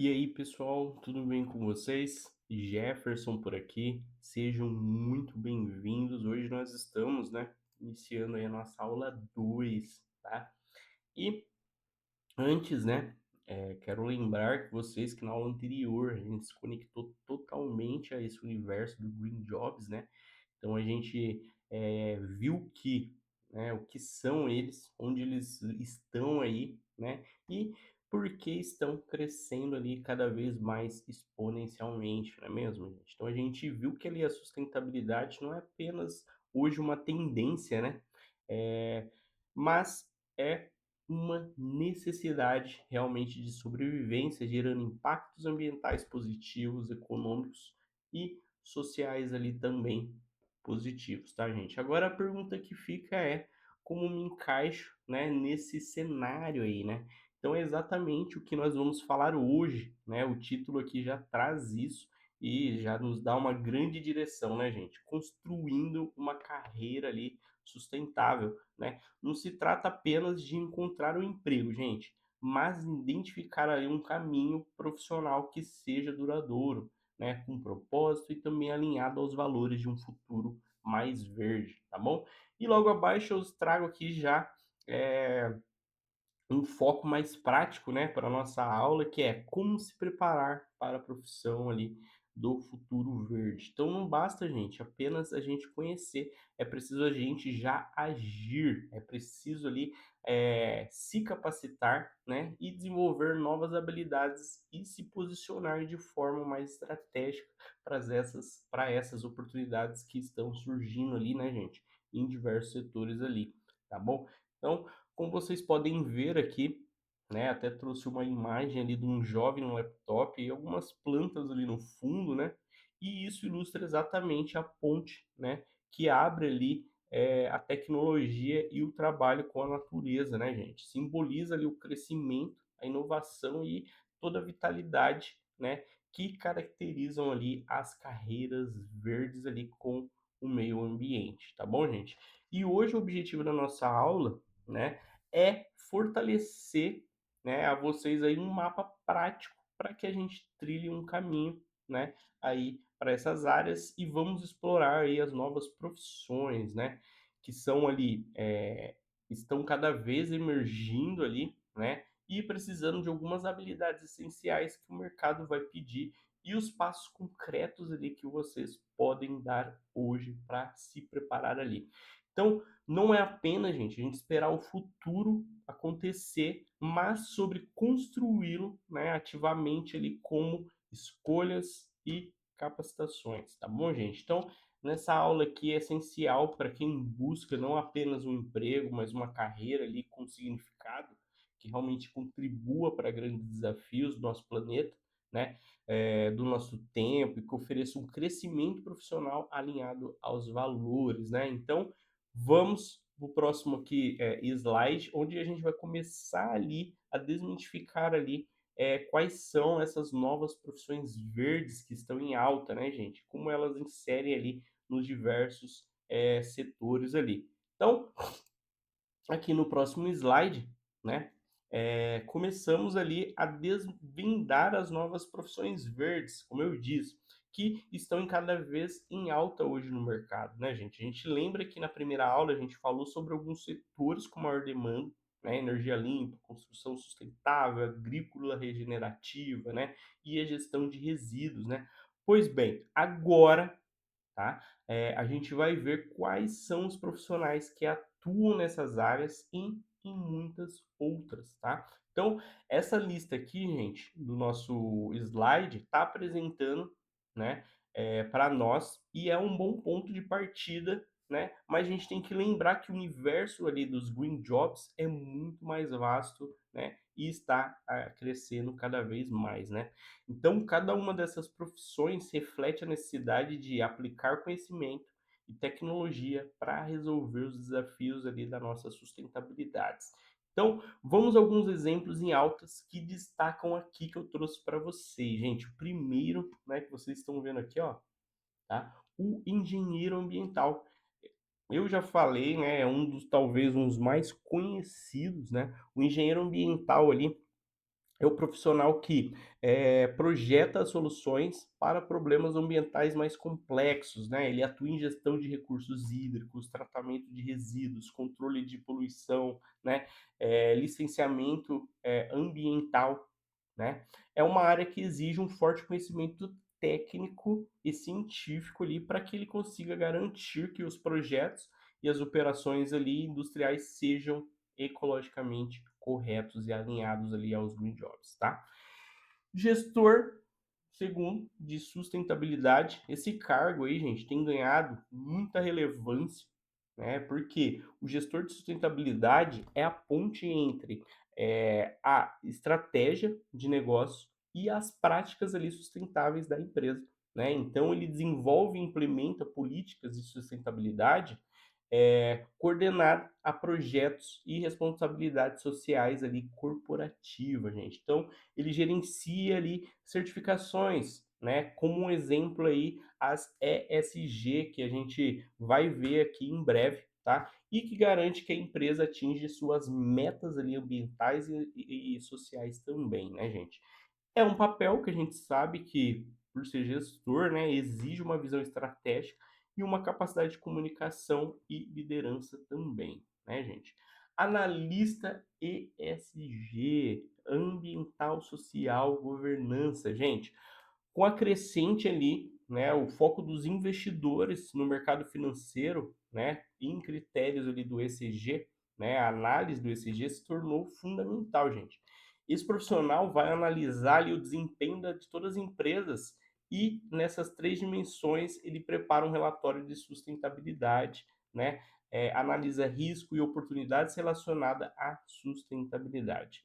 E aí, pessoal, tudo bem com vocês? Jefferson por aqui. Sejam muito bem-vindos. Hoje nós estamos, iniciando aí a nossa aula 2, tá? E antes, quero lembrar que vocês que na aula anterior a gente se conectou totalmente a esse universo do Green Jobs, né? Então a gente viu que, né, o que são eles, onde eles estão aí, né, e por que estão crescendo ali cada vez mais exponencialmente, não é mesmo, gente? Então a gente viu que ali a sustentabilidade não é apenas hoje uma tendência, né, é, mas é uma necessidade realmente de sobrevivência, gerando impactos ambientais positivos, econômicos e sociais ali também positivos, tá, gente? Agora a pergunta que fica é como me encaixo, né, nesse cenário aí, né? Então é exatamente o que nós vamos falar hoje, né? O título aqui já traz isso e já nos dá uma grande direção, né, gente? Construindo uma carreira ali sustentável, né? Não se trata apenas de encontrar um emprego, gente, mas identificar aí um caminho profissional que seja duradouro, né, com propósito e também alinhado aos valores de um futuro mais verde, tá bom? E logo abaixo eu trago aqui já é, um foco mais prático, né, para a nossa aula, que é como se preparar para a profissão ali do futuro verde. Então não basta, gente, apenas a gente conhecer, é preciso a gente já agir, é preciso ali se capacitar, né, e desenvolver novas habilidades e se posicionar de forma mais estratégica para essas oportunidades que estão surgindo ali, né, gente, em diversos setores ali, tá bom? Então, como vocês podem ver aqui, né, até trouxe uma imagem ali de um jovem no laptop e algumas plantas ali no fundo, né? E isso ilustra exatamente a ponte, né, que abre ali a tecnologia e o trabalho com a natureza, né, gente? Simboliza ali o crescimento, a inovação e toda a vitalidade, né, que caracterizam ali as carreiras verdes ali com o meio ambiente, tá bom, gente? E hoje o objetivo da nossa aula, né, é fortalecer, né, a vocês aí um mapa prático para que a gente trilhe um caminho, né, aí para essas áreas e vamos explorar aí as novas profissões, né, que são ali estão cada vez emergindo ali, né, e precisando de algumas habilidades essenciais que o mercado vai pedir e os passos concretos ali que vocês podem dar hoje para se preparar ali. Então, não é apenas, gente, a gente esperar o futuro acontecer, mas sobre construí-lo, né, ativamente ali como escolhas e capacitações, tá bom, gente? Então, nessa aula aqui é essencial para quem busca não apenas um emprego, mas uma carreira ali com significado, que realmente contribua para grandes desafios do nosso planeta, né, do nosso tempo e que ofereça um crescimento profissional alinhado aos valores, né? Então, vamos para o próximo aqui, slide, onde a gente vai começar ali a desmitificar ali quais são essas novas profissões verdes que estão em alta, né, gente? Como elas inserem ali nos diversos setores ali. Então, aqui no próximo slide, né, começamos ali a desvendar as novas profissões verdes, como eu disse, que estão em cada vez em alta hoje no mercado, né, gente? A gente lembra que na primeira aula a gente falou sobre alguns setores com maior demanda, né, energia limpa, construção sustentável, agrícola regenerativa, né, e a gestão de resíduos, né? Pois bem, agora, tá? A gente vai ver quais são os profissionais que atuam nessas áreas e em muitas outras, tá? Então, essa lista aqui, gente, do nosso slide, está apresentando, né, para nós e é um bom ponto de partida, né? Mas a gente tem que lembrar que o universo ali dos green jobs é muito mais vasto, né? E está crescendo cada vez mais, né? Então, cada uma dessas profissões reflete a necessidade de aplicar conhecimento e tecnologia para resolver os desafios ali da nossa sustentabilidade. Então, vamos a alguns exemplos em altas que destacam aqui que eu trouxe para vocês, gente. O primeiro, né, que vocês estão vendo aqui, ó, tá? O engenheiro ambiental. Eu já falei, né, é um dos talvez um dos mais conhecidos, né? O engenheiro ambiental ali É o profissional que projeta soluções para problemas ambientais mais complexos, né? Ele atua em gestão de recursos hídricos, tratamento de resíduos, controle de poluição, né? Licenciamento ambiental, né? É uma área que exige um forte conhecimento técnico e científico ali para que ele consiga garantir que os projetos e as operações ali industriais sejam ecologicamente corretos e alinhados ali aos green jobs, tá? Gestor, segundo, de sustentabilidade. Esse cargo aí, gente, tem ganhado muita relevância, né? Porque o gestor de sustentabilidade é a ponte entre a estratégia de negócio e as práticas ali sustentáveis da empresa, né? Então ele desenvolve e implementa políticas de sustentabilidade coordenado a projetos e responsabilidades sociais ali corporativa, gente. Então, ele gerencia ali certificações, né? Como um exemplo aí, as ESG, que a gente vai ver aqui em breve, tá? E que garante que a empresa atinge suas metas ali ambientais e sociais também, né, gente? É um papel que a gente sabe que, por ser gestor, né, exige uma visão estratégica e uma capacidade de comunicação e liderança também, né, gente? Analista ESG, ambiental, social, governança, gente. Com a crescente ali, né, o foco dos investidores no mercado financeiro, né, em critérios ali do ESG, né, a análise do ESG se tornou fundamental, gente. Esse profissional vai analisar ali o desempenho de todas as empresas e nessas três dimensões ele prepara um relatório de sustentabilidade, né, analisa risco e oportunidades relacionadas à sustentabilidade.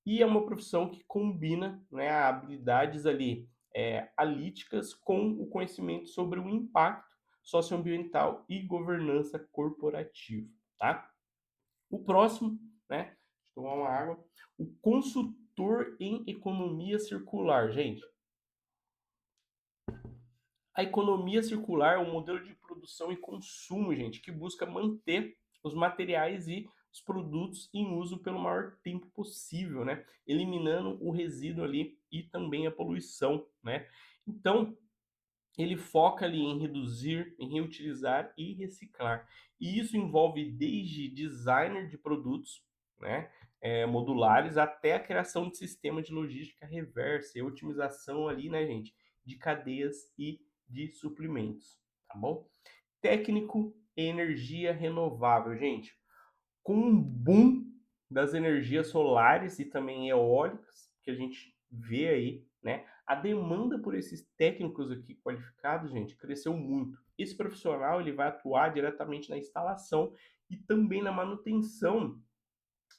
E é uma profissão que combina, né, habilidades ali alíticas com o conhecimento sobre o impacto socioambiental e governança corporativa, tá? O próximo, né? Deixa eu tomar uma água. O consultor em economia circular, gente. A economia circular é um modelo de produção e consumo, gente, que busca manter os materiais e os produtos em uso pelo maior tempo possível, né? Eliminando o resíduo ali e também a poluição, né? Então, ele foca ali em reduzir, em reutilizar e reciclar. E isso envolve desde designer de produtos, né, modulares, até a criação de sistema de logística reversa e otimização ali, né, gente, de cadeias e de suprimentos, tá bom? Técnico e energia renovável, gente. Com um boom das energias solares e também eólicas, que a gente vê aí, né? A demanda por esses técnicos aqui qualificados, gente, cresceu muito. Esse profissional ele vai atuar diretamente na instalação e também na manutenção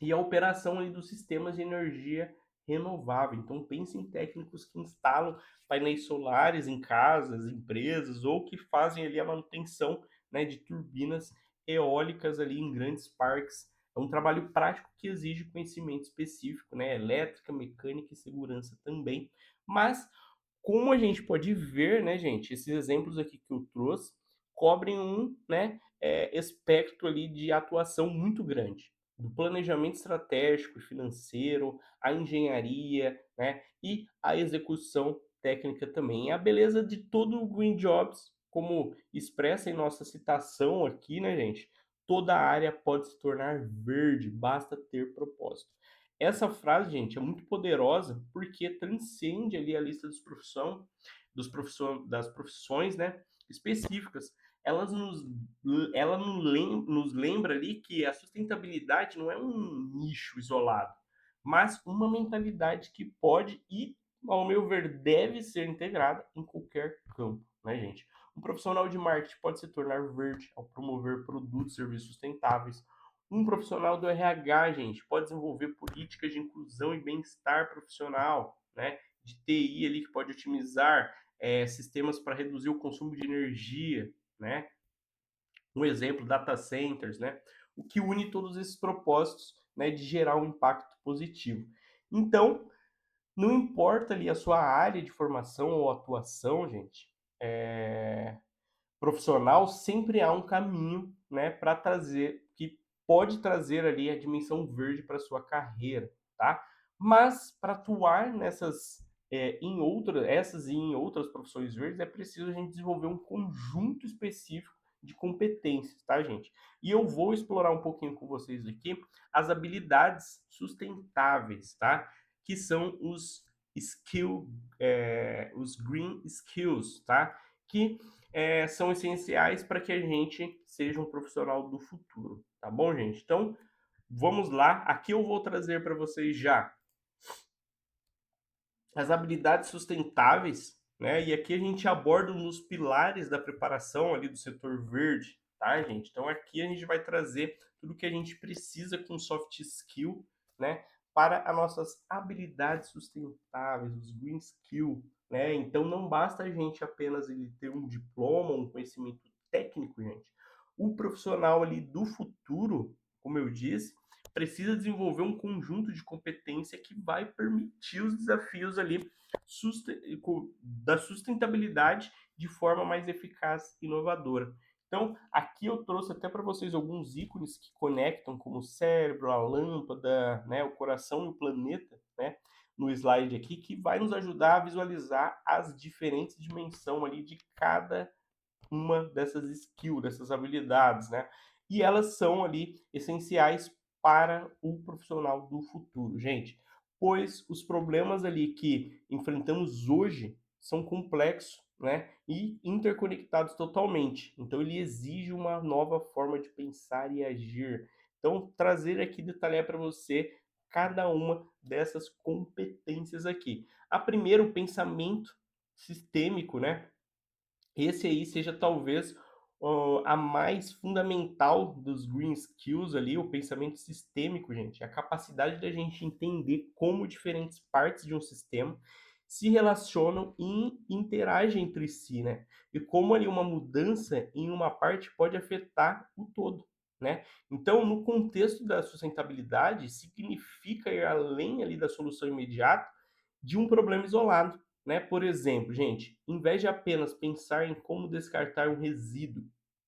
e a operação ali dos sistemas de energia renovável. Então pense em técnicos que instalam painéis solares em casas, empresas ou que fazem ali a manutenção, né, de turbinas eólicas ali em grandes parques. É um trabalho prático que exige conhecimento específico, né, elétrica, mecânica e segurança também. Mas como a gente pode ver, né, gente, esses exemplos aqui que eu trouxe cobrem um, né, espectro ali de atuação muito grande, do planejamento estratégico, financeiro, a engenharia, né, e a execução técnica também. E a beleza de todo o Green Jobs, como expressa em nossa citação aqui, né, gente, toda área pode se tornar verde, basta ter propósito. Essa frase, gente, é muito poderosa porque transcende ali a lista das profissões, né, específicas. Elas nos, ela nos lembra ali que a sustentabilidade não é um nicho isolado, mas uma mentalidade que pode e, ao meu ver, deve ser integrada em qualquer campo, né, gente? Um profissional de marketing pode se tornar verde ao promover produtos e serviços sustentáveis. Um profissional do RH, gente, pode desenvolver políticas de inclusão e bem-estar profissional, né? De TI ali que pode otimizar sistemas para reduzir o consumo de energia, né? Um exemplo, data centers, né? O que une todos esses propósitos, né, de gerar um impacto positivo. Então, não importa ali a sua área de formação ou atuação, gente, profissional, sempre há um caminho, né, para trazer, que pode trazer ali a dimensão verde para sua carreira, tá? Mas para atuar essas e em outras profissões verdes, é preciso a gente desenvolver um conjunto específico de competências, tá, gente? E eu vou explorar um pouquinho com vocês aqui as habilidades sustentáveis, tá? Que são os green skills, tá? Que são essenciais para que a gente seja um profissional do futuro, tá bom, gente? Então, vamos lá. Aqui eu vou trazer para vocês já as habilidades sustentáveis, né? E aqui a gente aborda nos pilares da preparação ali do setor verde, tá, gente? Então aqui a gente vai trazer tudo que a gente precisa com soft skill, né? Para as nossas habilidades sustentáveis, os green skill, né? Então não basta a gente apenas ele ter um diploma, um conhecimento técnico, gente. O profissional ali do futuro, como eu disse, precisa desenvolver um conjunto de competência que vai permitir os desafios ali da sustentabilidade de forma mais eficaz e inovadora. Então, aqui eu trouxe até para vocês alguns ícones que conectam como o cérebro, a lâmpada, né, o coração e o planeta, né, no slide aqui, que vai nos ajudar a visualizar as diferentes dimensões ali de cada uma dessas skills, dessas habilidades, né? E elas são ali essenciais para o profissional do futuro, gente. Pois os problemas ali que enfrentamos hoje são complexos, né? E interconectados totalmente. Então ele exige uma nova forma de pensar e agir. Então trazer aqui detalhar para você cada uma dessas competências aqui. A primeira, o pensamento sistêmico, né? Esse aí seja talvez a mais fundamental dos green skills ali, o pensamento sistêmico, gente, a capacidade da gente entender como diferentes partes de um sistema se relacionam e interagem entre si, né? E como ali uma mudança em uma parte pode afetar o todo, né? Então, no contexto da sustentabilidade, significa ir além ali da solução imediata de um problema isolado, né? Por exemplo, gente, em vez de apenas pensar em como descartar um resíduo,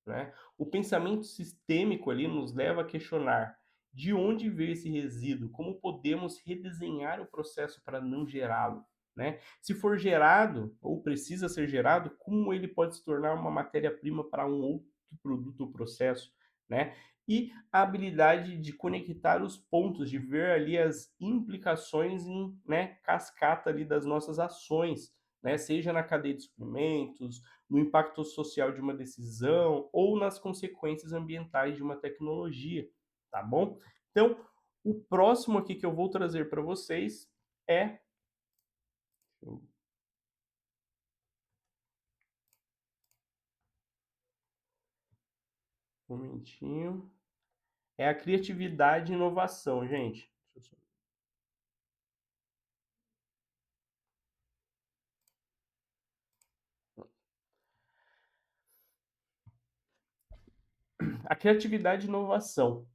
né? O pensamento sistêmico ali nos leva a questionar de onde veio esse resíduo, como podemos redesenhar o processo para não gerá-lo, né? Se for gerado ou precisa ser gerado, como ele pode se tornar uma matéria-prima para um outro produto ou processo, né? E a habilidade de conectar os pontos, de ver ali as implicações em, né, cascata ali das nossas ações, né, seja na cadeia de suprimentos, no impacto social de uma decisão ou nas consequências ambientais de uma tecnologia, tá bom? Então, o próximo aqui que eu vou trazer para vocês é um momentinho, é a criatividade e inovação, gente. A criatividade e inovação.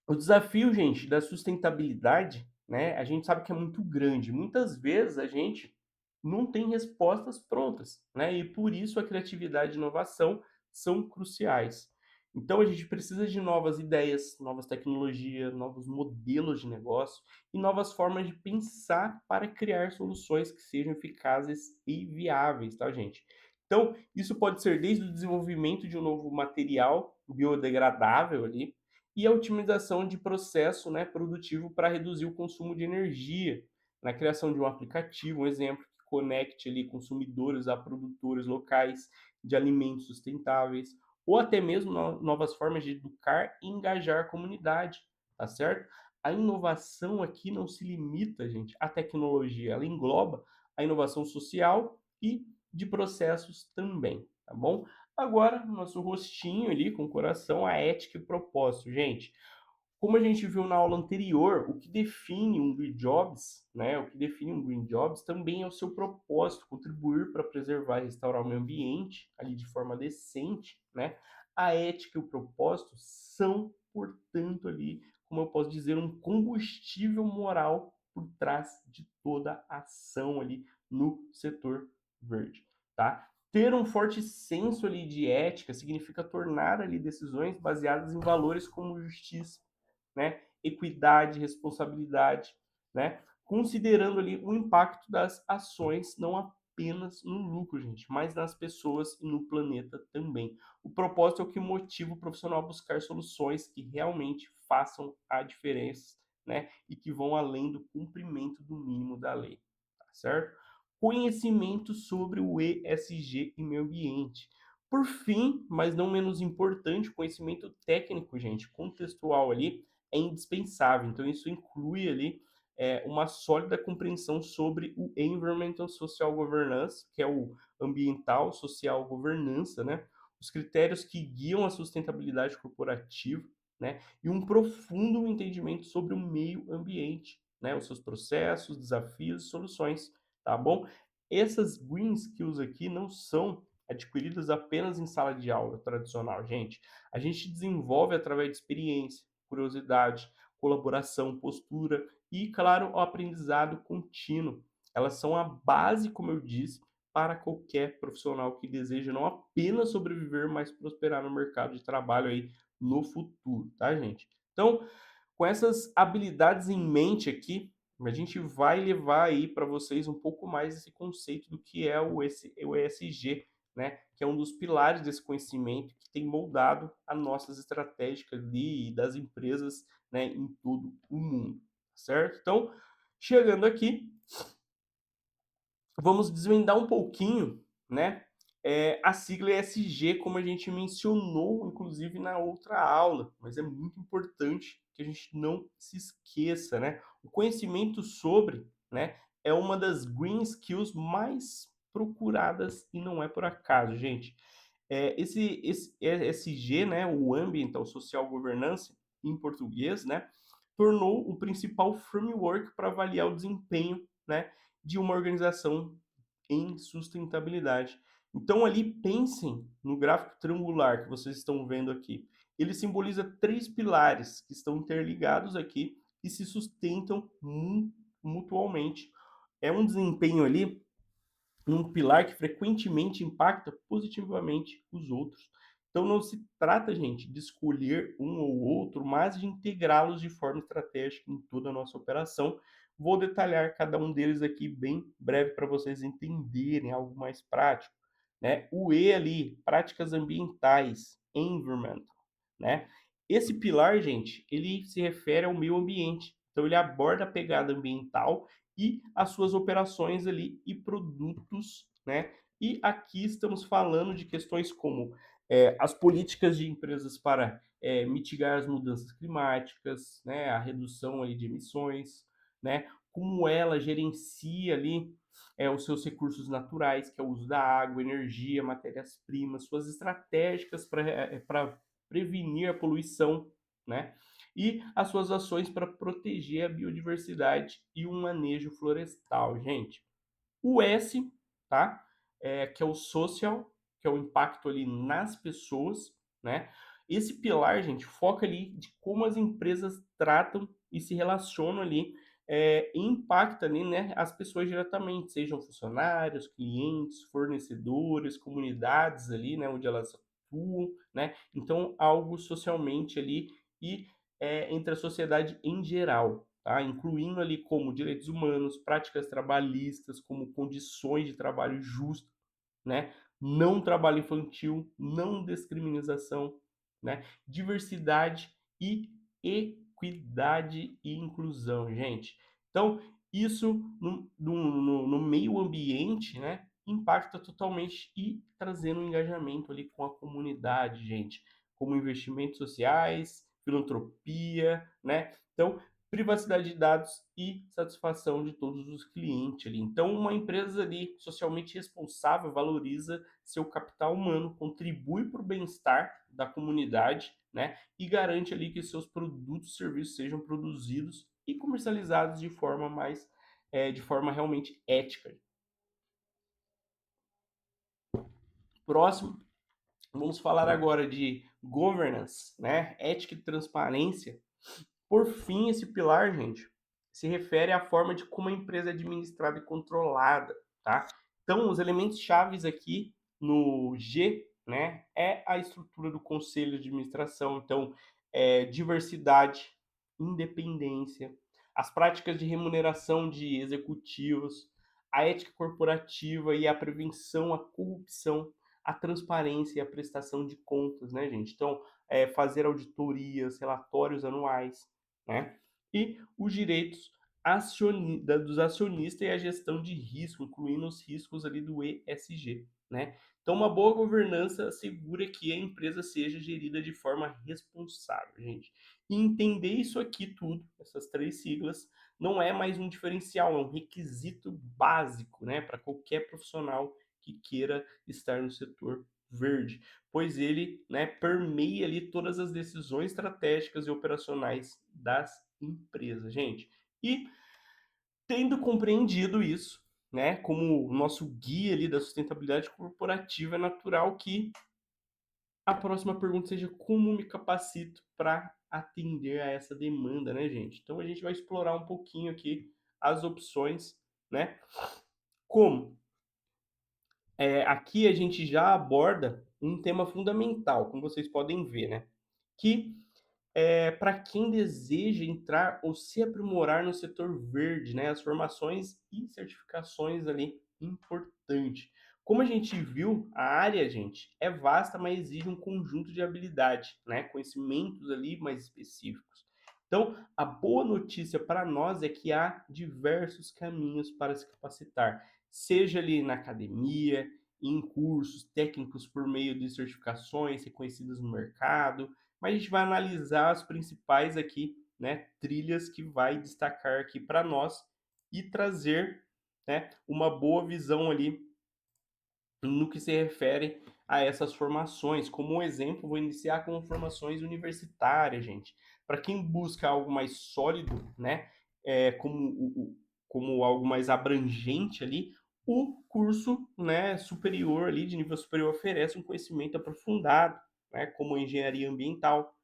O desafio, gente, da sustentabilidade, né, a gente sabe que é muito grande. Muitas vezes a gente não tem respostas prontas, né? E por isso a criatividade e inovação são cruciais. Então a gente precisa de novas ideias, novas tecnologias, novos modelos de negócio e novas formas de pensar para criar soluções que sejam eficazes e viáveis, tá, gente? Então, isso pode ser desde o desenvolvimento de um novo material biodegradável ali, e a otimização de processo, né, produtivo para reduzir o consumo de energia, na criação de um aplicativo, um exemplo, que conecte ali consumidores a produtores locais de alimentos sustentáveis, ou até mesmo novas formas de educar e engajar a comunidade, tá certo? A inovação aqui não se limita, gente, à tecnologia, ela engloba a inovação social e de processos também, tá bom? Agora, nosso rostinho ali com o coração, a ética e o propósito. Gente, como a gente viu na aula anterior, o que define um Green Jobs, né? O que define um Green Jobs também é o seu propósito, contribuir para preservar e restaurar o meio ambiente ali de forma decente, né? A ética e o propósito são, portanto, ali, como eu posso dizer, um combustível moral por trás de toda a ação ali no setor verde, tá? Ter um forte senso ali de ética significa tornar ali decisões baseadas em valores como justiça, né? Equidade, responsabilidade, né? considerando ali o impacto das ações, não apenas no lucro, gente, mas nas pessoas e no planeta também. O propósito é o que motiva o profissional a buscar soluções que realmente façam a diferença, né, e que vão além do cumprimento do mínimo da lei, tá certo? Conhecimento sobre o ESG e meio ambiente. Por fim, mas não menos importante, o conhecimento técnico, gente, contextual ali é indispensável. Então, isso inclui ali uma sólida compreensão sobre o Environmental Social Governance, que é o ambiental, social, governança, né? Os critérios que guiam a sustentabilidade corporativa, né? E um profundo entendimento sobre o meio ambiente, né? Os seus processos, desafios e soluções, tá bom? Essas green skills aqui não são adquiridas apenas em sala de aula tradicional, gente. A gente desenvolve através de experiência, curiosidade, colaboração, postura e, claro, o aprendizado contínuo. Elas são a base, como eu disse, para qualquer profissional que deseja não apenas sobreviver, mas prosperar no mercado de trabalho aí no futuro, tá, gente? Então, com essas habilidades em mente aqui, a gente vai levar aí para vocês um pouco mais esse conceito do que é o ESG, né? Que é um dos pilares desse conhecimento que tem moldado as nossas estratégias ali das empresas, né, em todo o mundo, certo? Então, chegando aqui, vamos desvendar um pouquinho, né? A sigla ESG, como a gente mencionou, inclusive na outra aula, mas é muito importante que a gente não se esqueça, né? O conhecimento sobre, né, é uma das green skills mais procuradas e não é por acaso, gente. Esse ESG, né, o Ambiental Social Governance, em português, né, tornou o principal framework para avaliar o desempenho, né, de uma organização em sustentabilidade. Então, ali, pensem no gráfico triangular que vocês estão vendo aqui. Ele simboliza três pilares que estão interligados aqui e se sustentam mutualmente. É um desempenho ali um pilar que frequentemente impacta positivamente os outros. Então não se trata, gente, de escolher um ou outro, mas de integrá-los de forma estratégica em toda a nossa operação. Vou detalhar cada um deles aqui bem breve para vocês entenderem algo mais prático, né? O E ali, práticas ambientais, environmental, né? Esse pilar, gente, ele se refere ao meio ambiente. Então ele aborda a pegada ambiental e as suas operações ali e produtos, né? E aqui estamos falando de questões como as políticas de empresas para mitigar as mudanças climáticas, né? A redução ali de emissões, né? Como ela gerencia ali os seus recursos naturais, que é o uso da água, energia, matérias-primas, suas estratégicas para prevenir a poluição, né? E as suas ações para proteger a biodiversidade e o manejo florestal, gente. O S, tá? Que é o social, que é o impacto ali nas pessoas, né? Esse pilar, gente, foca ali de como as empresas tratam e se relacionam ali e impacta ali, né, as pessoas diretamente, sejam funcionários, clientes, fornecedores, comunidades ali, né, onde elas atuam, né? Então, algo socialmente ali e entre a sociedade em geral, tá? Incluindo ali como direitos humanos, práticas trabalhistas, como condições de trabalho justo, né? Não trabalho infantil, não discriminação, né? Diversidade e equidade e inclusão, gente. Então, isso no meio ambiente, né? Impacta totalmente e trazendo um engajamento ali com a comunidade, gente, como investimentos sociais, filantropia, né? Então, privacidade de dados e satisfação de todos os clientes ali. Então, uma empresa ali socialmente responsável valoriza seu capital humano, contribui para o bem-estar da comunidade, né? E garante ali que seus produtos e serviços sejam produzidos e comercializados de forma de forma realmente ética. Próximo, vamos falar agora de governance, né? Ética e transparência. Por fim, esse pilar, gente, se refere à forma de como a empresa é administrada e controlada, tá? Então, os elementos chaves aqui no G, né, é a estrutura do conselho de administração. Então, diversidade, independência, as práticas de remuneração de executivos, a ética corporativa e a prevenção à corrupção, a transparência e a prestação de contas, né, gente? Então, fazer auditorias, relatórios anuais, né? E os direitos dos acionistas e a gestão de risco, incluindo os riscos ali do ESG, né? Então, uma boa governança assegura que a empresa seja gerida de forma responsável, gente. E entender isso aqui tudo, essas três siglas, não é mais um diferencial, é um requisito básico, né, para qualquer profissional que queira estar no setor verde, pois ele, né, permeia ali todas as decisões estratégicas e operacionais das empresas, gente. E tendo compreendido isso, né, como o nosso guia ali da sustentabilidade corporativa, é natural que a próxima pergunta seja como me capacito para atender a essa demanda, né, gente? Então a gente vai explorar um pouquinho aqui as opções, né? Como? Aqui a gente já aborda um tema fundamental, como vocês podem ver, né? Que para quem deseja entrar ou se aprimorar no setor verde, né? As formações e certificações ali importante. Como a gente viu, a área, gente, é vasta, mas exige um conjunto de habilidades, né? Conhecimentos ali mais específicos. Então, a boa notícia para nós é que há diversos caminhos para se capacitar, seja ali na academia, em cursos técnicos por meio de certificações reconhecidas no mercado, mas a gente vai analisar as principais aqui, né, trilhas que vai destacar aqui para nós e trazer, né, uma boa visão ali no que se refere a essas formações. Como um exemplo, vou iniciar com formações universitárias, gente. Para quem busca algo mais sólido, né, como algo mais abrangente ali, o curso, né, superior ali, de nível superior, oferece um conhecimento aprofundado, né, como engenharia ambiental,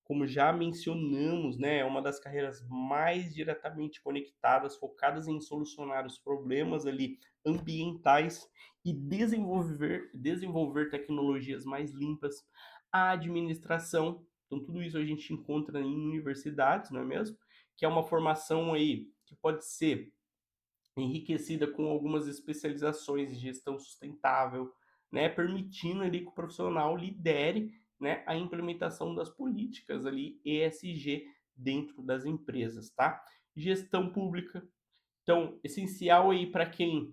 como já mencionamos, né, é uma das carreiras mais diretamente conectadas, focadas em solucionar os problemas ali ambientais e desenvolver tecnologias mais limpas, a administração. Então, tudo isso a gente encontra em universidades, não é mesmo? Que é uma formação aí que pode ser enriquecida com algumas especializações em gestão sustentável, né, permitindo ali que o profissional lidere, né, a implementação das políticas ali ESG dentro das empresas, tá? Gestão pública, então, essencial aí para quem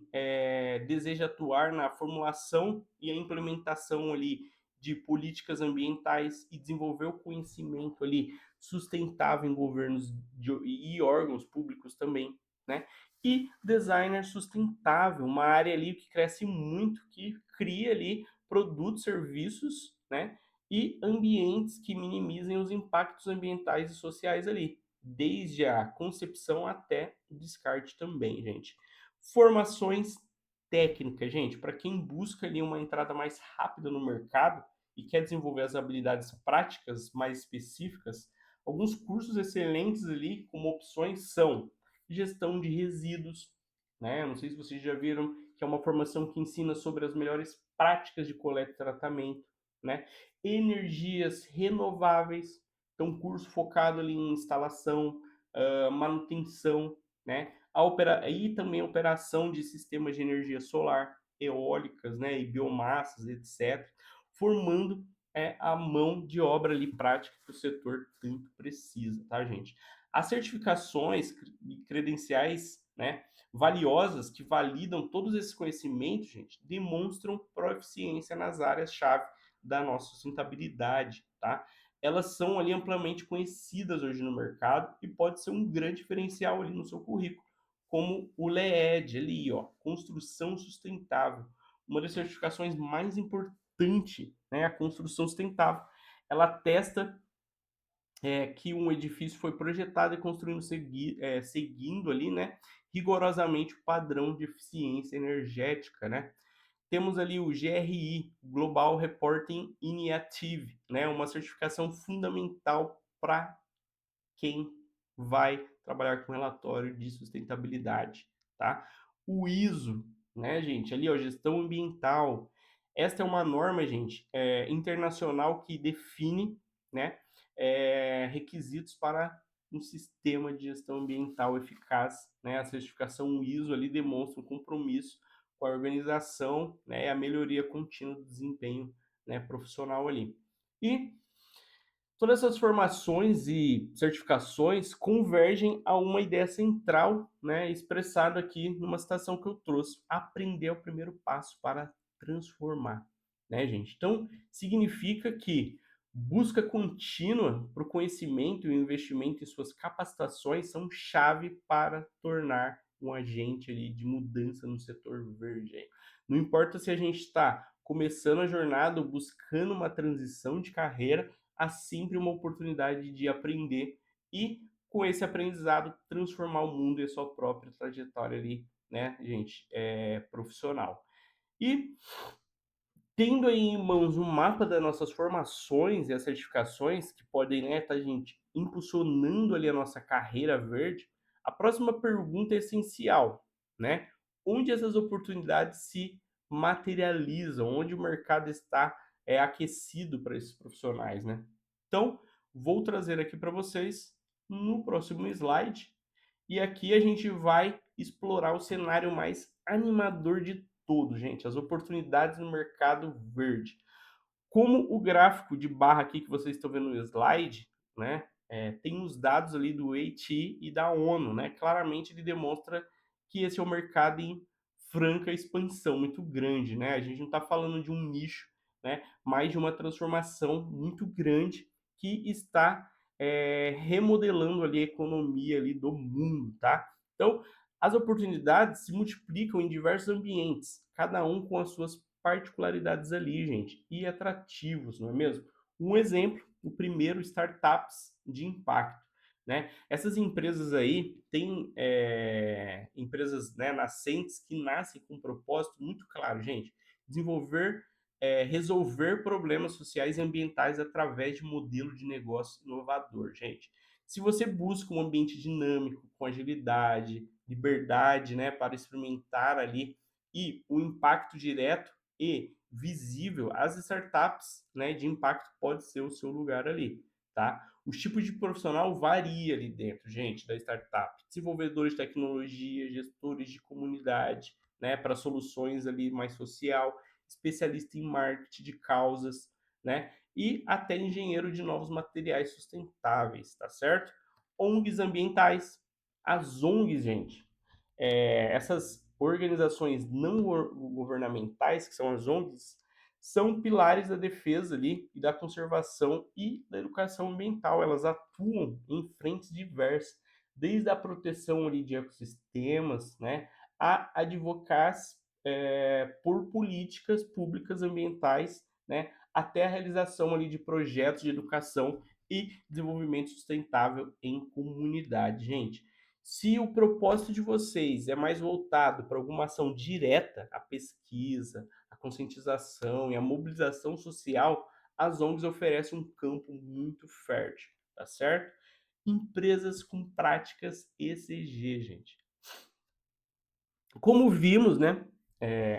deseja atuar na formulação e a implementação ali de políticas ambientais e desenvolver o conhecimento ali sustentável em governos e órgãos públicos também, né? E designer sustentável, uma área ali que cresce muito, que cria ali produtos, serviços, né? E ambientes que minimizem os impactos ambientais e sociais ali desde a concepção até o descarte também, gente. Formações técnicas, gente, para quem busca ali uma entrada mais rápida no mercado e quer desenvolver as habilidades práticas mais específicas, alguns cursos excelentes ali como opções são gestão de resíduos, né? Não sei se vocês já viram que é uma formação que ensina sobre as melhores práticas de coleta e tratamento, né? Energias renováveis, então, um curso focado ali em instalação, manutenção, né? E também operação de sistemas de energia solar, eólicas, né? E biomassas, etc. Formando a mão de obra ali prática que o setor tanto precisa, tá, gente? As certificações e credenciais, né, valiosas que validam todos esses conhecimentos, gente, demonstram proficiência nas áreas-chave da nossa sustentabilidade, tá? Elas são ali amplamente conhecidas hoje no mercado e pode ser um grande diferencial ali no seu currículo, como o LEED ali, ó, construção sustentável, uma das certificações mais importantes, né, a construção sustentável. Ela atesta que um edifício foi projetado e construído seguindo ali, né, rigorosamente o padrão de eficiência energética, né? Temos ali o GRI, Global Reporting Initiative, né? Uma certificação fundamental para quem vai trabalhar com relatório de sustentabilidade, tá? O ISO, né, gente? Ali, ó, gestão ambiental. Esta é uma norma, gente, internacional que define, né, requisitos para um sistema de gestão ambiental eficaz, né? A certificação ISO ali demonstra um compromisso com a organização, né, e a melhoria contínua do desempenho, né, profissional ali. E todas essas formações e certificações convergem a uma ideia central, né, expressada aqui numa citação que eu trouxe: aprender é o primeiro passo para transformar, né, gente? Então, significa que busca contínua para o conhecimento e o investimento em suas capacitações são chave para tornar um agente ali de mudança no setor verde. Não importa se a gente está começando a jornada ou buscando uma transição de carreira, há sempre uma oportunidade de aprender e, com esse aprendizado, transformar o mundo e a sua própria trajetória ali, né, gente, profissional. E tendo aí em mãos um mapa das nossas formações e as certificações que podem, né, tá, gente, impulsionando ali a nossa carreira verde, a próxima pergunta é essencial, né? Onde essas oportunidades se materializam? Onde o mercado está aquecido para esses profissionais, né? Então, vou trazer aqui para vocês no próximo slide e aqui a gente vai explorar o cenário mais animador de todo, gente, as oportunidades no mercado verde. Como o gráfico de barra aqui que vocês estão vendo no slide, né, tem os dados ali do EITI e da ONU, né, claramente ele demonstra que esse é um mercado em franca expansão, muito grande, né, a gente não está falando de um nicho, né, mas de uma transformação muito grande que está remodelando ali a economia ali do mundo, tá? Então, as oportunidades se multiplicam em diversos ambientes, cada um com as suas particularidades ali, gente, e atrativos, não é mesmo? Um exemplo, o primeiro, startups de impacto, né? Essas empresas aí têm empresas, né, nascentes que nascem com um propósito muito claro, gente, desenvolver, resolver problemas sociais e ambientais através de modelo de negócio inovador, gente. Se você busca um ambiente dinâmico, com agilidade, liberdade, né, para experimentar ali e o impacto direto e visível, as startups, né, de impacto pode ser o seu lugar ali, tá? Os tipos de profissional varia ali dentro, gente, da startup. Desenvolvedores de tecnologia, gestores de comunidade, né, para soluções ali mais social, especialista em marketing de causas, né, e até engenheiro de novos materiais sustentáveis, tá certo? ONGs ambientais. As ONGs, gente, essas organizações não governamentais, que são as ONGs, são pilares da defesa ali e da conservação e da educação ambiental. Elas atuam em frentes diversas, desde a proteção ali de ecossistemas, né, a advocar por políticas públicas ambientais, né, até a realização ali de projetos de educação e desenvolvimento sustentável em comunidade, gente. Se o propósito de vocês é mais voltado para alguma ação direta, a pesquisa, a conscientização e a mobilização social, as ONGs oferecem um campo muito fértil, tá certo? Empresas com práticas ESG, gente. Como vimos, né,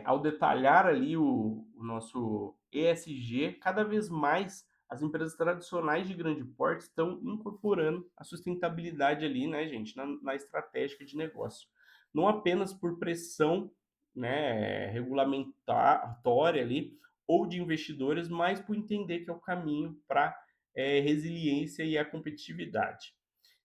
ao detalhar ali o nosso ESG, cada vez mais as empresas tradicionais de grande porte estão incorporando a sustentabilidade ali, né, gente, na estratégia de negócio. Não apenas por pressão, né, regulamentatória ali, ou de investidores, mas por entender que é o caminho para resiliência e a competitividade.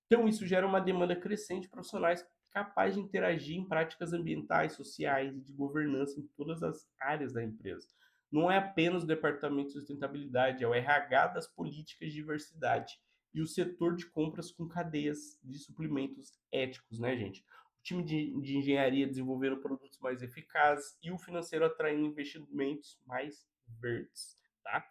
Então, isso gera uma demanda crescente de profissionais capazes de interagir em práticas ambientais, sociais e de governança em todas as áreas da empresa. Não é apenas o departamento de sustentabilidade, é o RH das políticas de diversidade e o setor de compras com cadeias de suprimentos éticos, né, gente? O time de engenharia desenvolvendo produtos mais eficazes e o financeiro atraindo investimentos mais verdes, tá?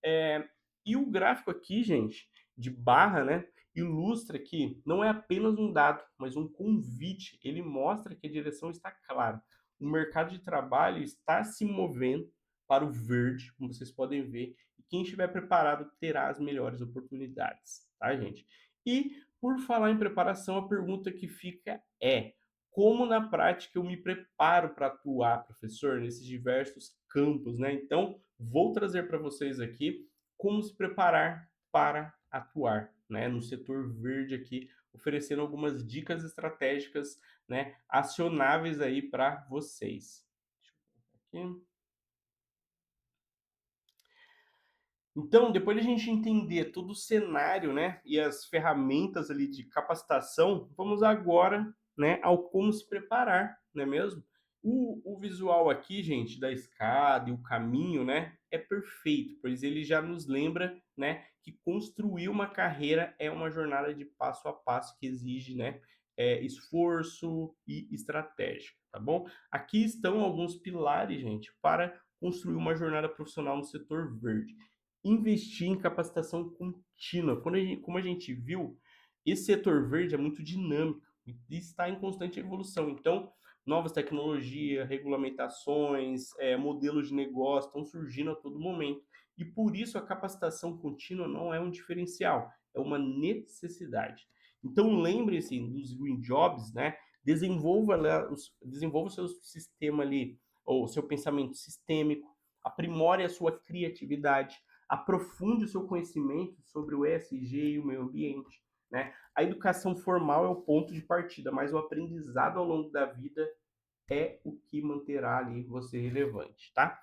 É, e o gráfico aqui, gente, de barra, né, ilustra que não é apenas um dado, mas um convite. Ele mostra que a direção está clara. O mercado de trabalho está se movendo para o verde, como vocês podem ver, e quem estiver preparado terá as melhores oportunidades, tá, gente? E por falar em preparação, a pergunta que fica é: como na prática eu me preparo para atuar, professor, nesses diversos campos, né? Então, vou trazer para vocês aqui como se preparar para atuar, né, no setor verde aqui oferecendo algumas dicas estratégicas, né, acionáveis aí para vocês. Deixa eu colocar aqui. Então, depois de a gente entender todo o cenário, né, e as ferramentas ali de capacitação, vamos agora, né, ao como se preparar, não é mesmo? O visual aqui, gente, da escada e o caminho, né, é perfeito, pois ele já nos lembra, né, que construir uma carreira é uma jornada de passo a passo que exige, né, esforço e estratégia, tá bom? Aqui estão alguns pilares, gente, para construir uma jornada profissional no setor verde. Investir em capacitação contínua. Como a gente viu, esse setor verde é muito dinâmico e está em constante evolução. Então, novas tecnologias, regulamentações, modelos de negócio estão surgindo a todo momento. E por isso a capacitação contínua não é um diferencial, é uma necessidade. Então, lembre-se dos Green Jobs, né? Desenvolva o seu sistema ali, ou o seu pensamento sistêmico, aprimore a sua criatividade, aprofunde o seu conhecimento sobre o ESG e o meio ambiente. Né? A educação formal é o ponto de partida, mas o aprendizado ao longo da vida é o que manterá ali você relevante, tá?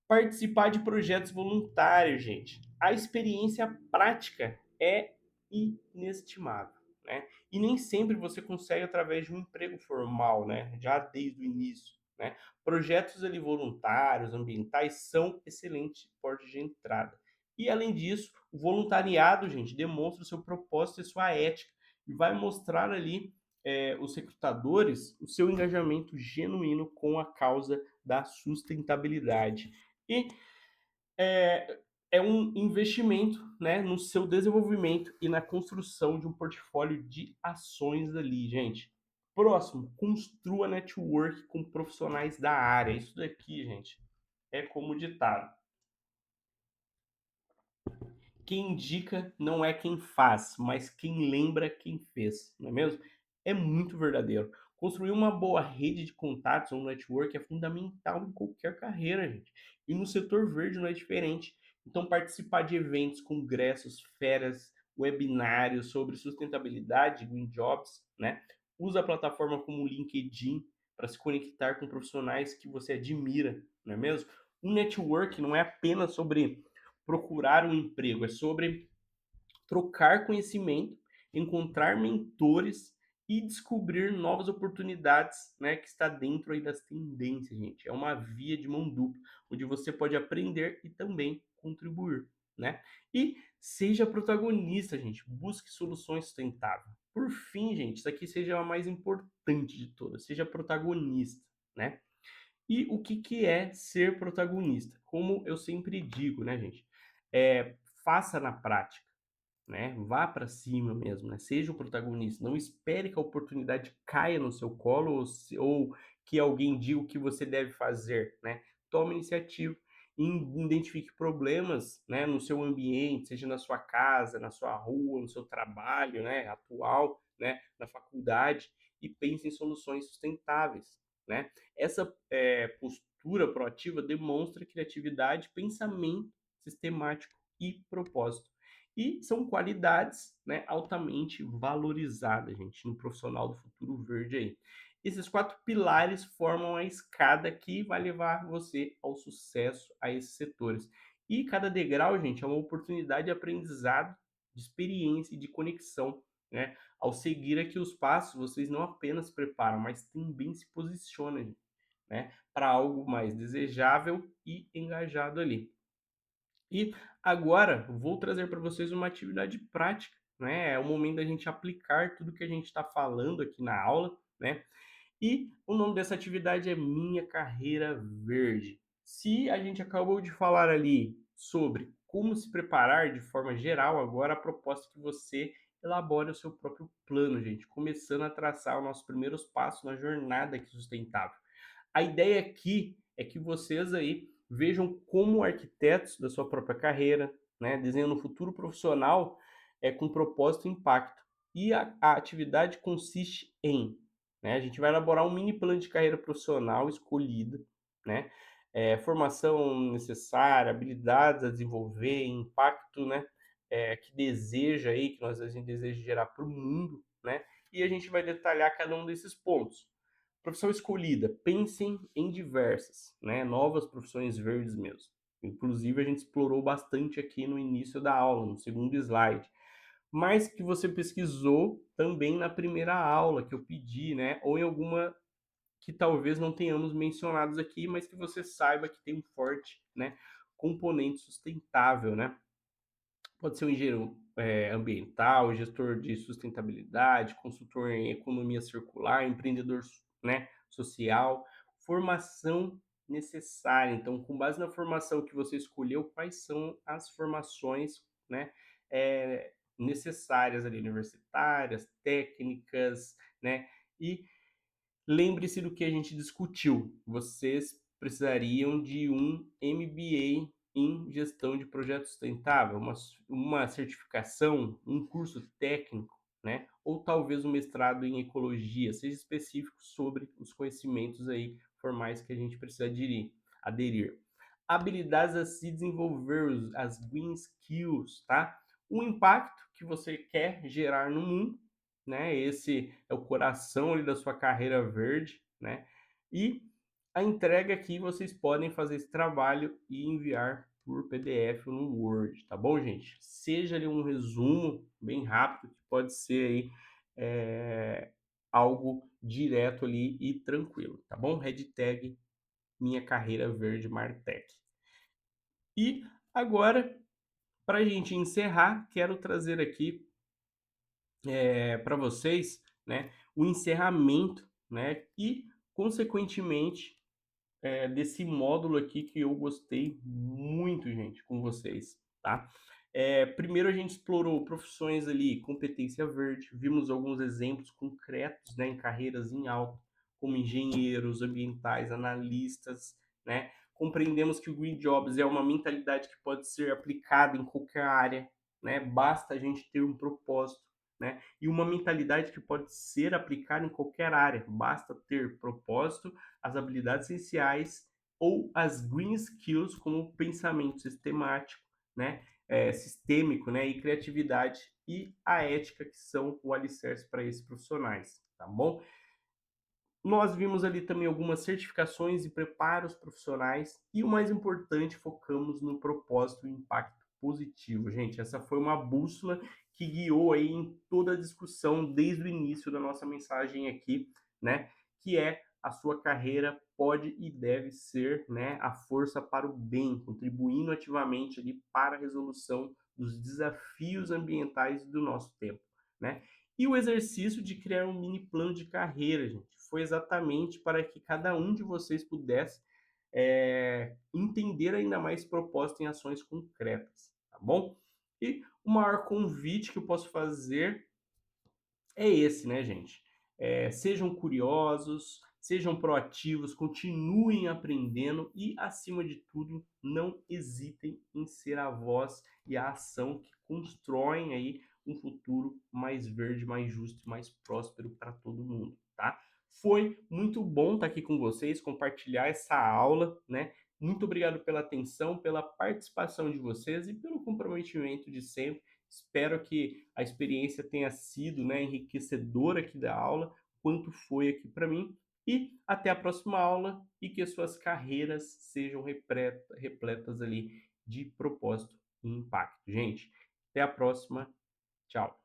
Participar de projetos voluntários, gente. A experiência prática é inestimável, né? E nem sempre você consegue através de um emprego formal, né? Já desde o início, né? Projetos ali voluntários, ambientais são excelentes portas de entrada. E além disso, o voluntariado, gente, demonstra o seu propósito e sua ética e vai mostrar ali os recrutadores o seu engajamento genuíno com a causa da sustentabilidade. E é, é um investimento, né, no seu desenvolvimento e na construção de um portfólio de ações ali, gente. Próximo, construa network com profissionais da área. Isso daqui, gente, é como ditado. Quem indica não é quem faz, mas quem lembra quem fez, não é mesmo? É muito verdadeiro. Construir uma boa rede de contatos ou network é fundamental em qualquer carreira, gente. E no setor verde não é diferente. Então, participar de eventos, congressos, férias, webinários sobre sustentabilidade, Green Jobs, né? Usa a plataforma como o LinkedIn para se conectar com profissionais que você admira, não é mesmo? Um network não é apenas sobre procurar um emprego, é sobre trocar conhecimento, encontrar mentores e descobrir novas oportunidades, né, que está dentro aí das tendências, gente. É uma via de mão dupla, onde você pode aprender e também contribuir, né? E seja protagonista, gente. Busque soluções sustentáveis. Por fim, gente, isso aqui seja a mais importante de todas. Seja protagonista, né? E o que, que é ser protagonista? Como eu sempre digo, né, gente? Faça na prática, né? Vá para cima mesmo, né? Seja o protagonista. Não espere que a oportunidade caia no seu colo ou que alguém diga o que você deve fazer, né? Tome iniciativa e identifique problemas, né, no seu ambiente, seja na sua casa, na sua rua, no seu trabalho, né, atual, né, na faculdade e pense em soluções sustentáveis, né? Essa postura proativa demonstra criatividade, pensamento sistemático e propósito. E são qualidades, né, altamente valorizadas, gente, no profissional do futuro verde aí. Esses quatro pilares formam a escada que vai levar você ao sucesso a esses setores. E cada degrau, gente, é uma oportunidade de aprendizado, de experiência e de conexão, né? Ao seguir aqui os passos, vocês não apenas se preparam, mas também se posicionam, né, para algo mais desejável e engajado ali. E agora vou trazer para vocês uma atividade prática, né? É o momento da gente aplicar tudo que a gente está falando aqui na aula, né? E o nome dessa atividade é Minha Carreira Verde. Se a gente acabou de falar ali sobre como se preparar de forma geral, agora a proposta é que você elabore o seu próprio plano, gente, começando a traçar os nossos primeiros passos na jornada aqui sustentável. A ideia aqui é que vocês aí vejam como arquitetos da sua própria carreira, né, desenhando um futuro profissional com propósito e impacto. E a atividade consiste em, né, a gente vai elaborar um mini plano de carreira profissional escolhida, né, formação necessária, habilidades a desenvolver, impacto, né, que deseja aí, que a gente deseja gerar para o mundo, né? E a gente vai detalhar cada um desses pontos. Profissão escolhida, pensem em diversas, né? Novas profissões verdes mesmo. Inclusive, a gente explorou bastante aqui no início da aula, no segundo slide. Mas que você pesquisou também na primeira aula que eu pedi, né? Ou em alguma que talvez não tenhamos mencionados aqui, mas que você saiba que tem um forte, né, componente sustentável, né? Pode ser um engenheiro ambiental, gestor de sustentabilidade, consultor em economia circular, empreendedor, né, social, formação necessária. Então, com base na formação que você escolheu, quais são as formações, né, necessárias ali, universitárias, técnicas, né? E lembre-se do que a gente discutiu. Vocês precisariam de um MBA em gestão de projeto sustentável, uma certificação, um curso técnico, né? Ou talvez um mestrado em ecologia, seja específico sobre os conhecimentos aí formais que a gente precisa aderir. Habilidades a se desenvolver, as green skills, tá? O impacto que você quer gerar no mundo, né? Esse é o coração ali da sua carreira verde, né? E a entrega aqui vocês podem fazer esse trabalho e enviar por PDF ou no Word, tá bom, gente? Seja ali um resumo bem rápido, que pode ser aí algo direto ali e tranquilo, tá bom? Hashtag minha carreira verde Martech. E agora, para a gente encerrar, quero trazer aqui para vocês, né, o encerramento, né, e consequentemente desse módulo aqui que eu gostei muito, gente, com vocês, tá? Primeiro a gente explorou profissões ali, competência verde, vimos alguns exemplos concretos, né, em carreiras em alta, como engenheiros ambientais, analistas, né? Compreendemos que o Green Jobs é uma mentalidade que pode ser aplicada em qualquer área, né? Basta a gente ter um propósito, né? E uma mentalidade que pode ser aplicada em qualquer área, basta ter propósito, as habilidades essenciais ou as green skills como pensamento sistemático, né, sistêmico, né, e criatividade e a ética que são o alicerce para esses profissionais, tá bom? Nós vimos ali também algumas certificações e preparos profissionais e o mais importante, focamos no propósito e impacto positivo. Gente, essa foi uma bússola que guiou aí em toda a discussão desde o início da nossa mensagem aqui, né? Que é a sua carreira pode e deve ser, né, a força para o bem, contribuindo ativamente ali para a resolução dos desafios ambientais do nosso tempo, né? E o exercício de criar um mini plano de carreira, gente, foi exatamente para que cada um de vocês pudesse entender ainda mais propósito em ações concretas, tá bom? E o maior convite que eu posso fazer é esse, né, gente? Sejam curiosos, sejam proativos, continuem aprendendo e, acima de tudo, não hesitem em ser a voz e a ação que constroem aí um futuro mais verde, mais justo e mais próspero para todo mundo, tá? Foi muito bom estar aqui com vocês, compartilhar essa aula, né? Muito obrigado pela atenção, pela participação de vocês e pelo comprometimento de sempre. Espero que a experiência tenha sido, né, enriquecedora aqui da aula, quanto foi aqui para mim. E até a próxima aula e que as suas carreiras sejam repletas ali de propósito e impacto. Gente, até a próxima. Tchau.